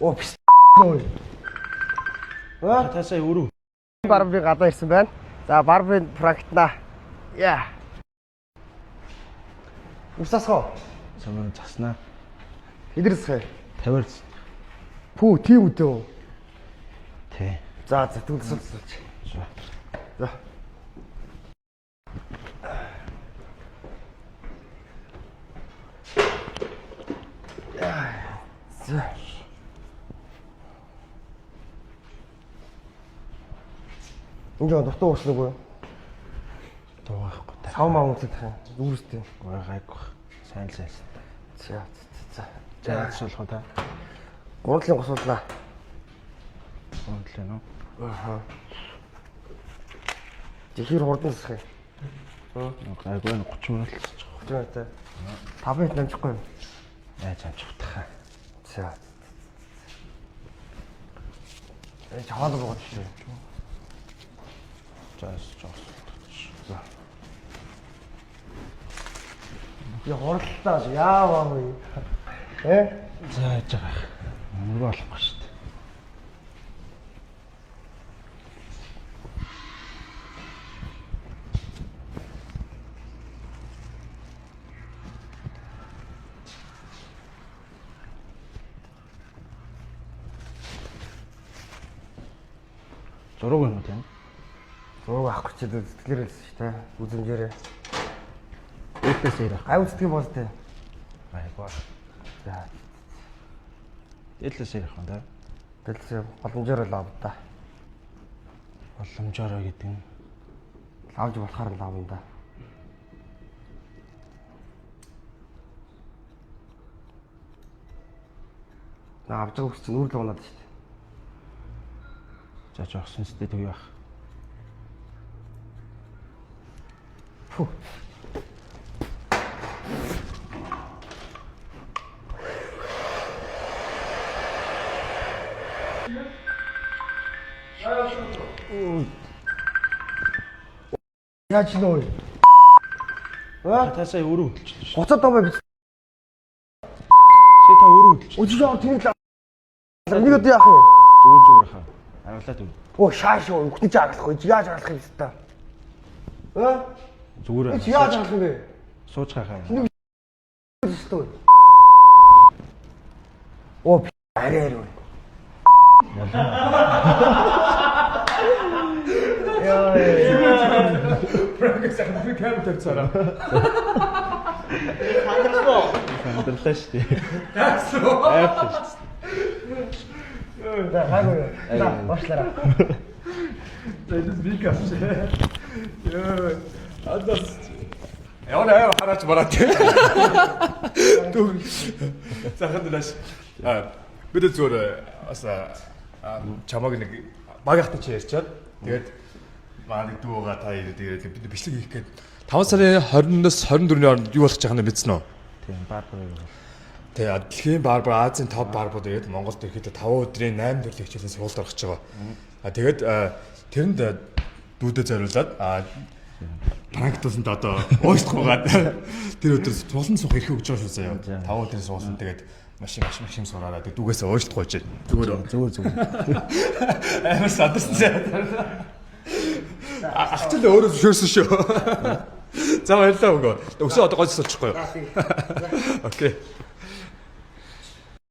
Оо пис. Татасаа өрөө. Барби гадаа ирсэн байна. За Барбийн практна. Яа. Усасхоо. Самаа заснаа. Хэдэрсхэ. 50-аар. Пүү тийм үдөө. Тэ. За тэгвэл. За. За. Ингээ дутуу уснаг уу? Дуугахгүй та. Сав маа унтах юм. Үүстэй. Гайгүй. Сайн л сайн. За. За асуулах та. Гурлын госуулнаа. Гурлын уу? Аха. Жихэр хурдан засах юм. Гайгүй 30 минут л болчих. 30 минут. 5 минут намжихгүй юм. Яаж амжих тахаа. За. Чаваад байгаа шүү. За. Я хурдтаа яаваа вэ? За яаж байгаа. Мөнгө олохгүй шүү дээ. Зураг юм тийм. Зураг авах гэж сэтгэлээр хэлсэн шүү дээ. Үзэмжээрээ. Эпэс ирэх. Гай үздэг юм бол тээ. Гайгүй. За. Элэс ирэх юм да. Дэлсээ боломжоор л авда. Боломжоор гэдэг нь Авж болохоор л авна да. Авж байгаа хүч чинь үүрэл унаад шүү дээ. за жоохсон сте төв яах. Фу. Яаж нөө? Татасаа өрөө хөдөлчихлээ шүү. 30 дом бай. Та өрөө хөдөлчих. Өчигдөр тийм л. Нэг өдөр яах юм? Зүгээр хаа. Аруулаад өг. Оо шааш уу үхтэж агалахгүй. Яаж агалах юм бэ та? Зүгээр. Яаж агалах юм бэ? Сууж хаа. Өстой. Оо арай арай. Яа. Прагсах би камер тавьцаараа. Хандрлаа шүү дээ. Яасан. Айфс. За хаагүй. За башлаа. Тэдэс би капш. Яа. Адас. Яа хараач бараад. Түг. Захандлаш. Бид зүгээр бас чамаг нэг багахтай чи ярьчаад тэгээд маань дүүгээ та тэгээд бид бичлэг хийх гээд 5 сарын 20-наас 24-ний хооронд юу болох гэж байгааг мэдсэн үү? Тийм Барбар. Тэгээ дэлхийн Барбар Азийн топ Барбар тэгээд Монголд ирэхэд 5 өдрийн 8 төрлийн хичээлийн сургалт орох гэж байгаа. Тэгээд тэрэнд дүүдэд зориулаад практикусанд одоо уушдахгүйгээд тэр өдөр тулан суух ирэх өгч байгаа шүү заяа. 5 өдрийн суусан тэгээд машин сураараа тэгээд дүүгээсээ уушдахгүй ч Зүгээр. амар садарсан заяа. Ахчил өөрөө зөвшөөрсөн шүү. За баярлалаа өгөө. Өсөө одоо гойс болчихгүй юу? Окей.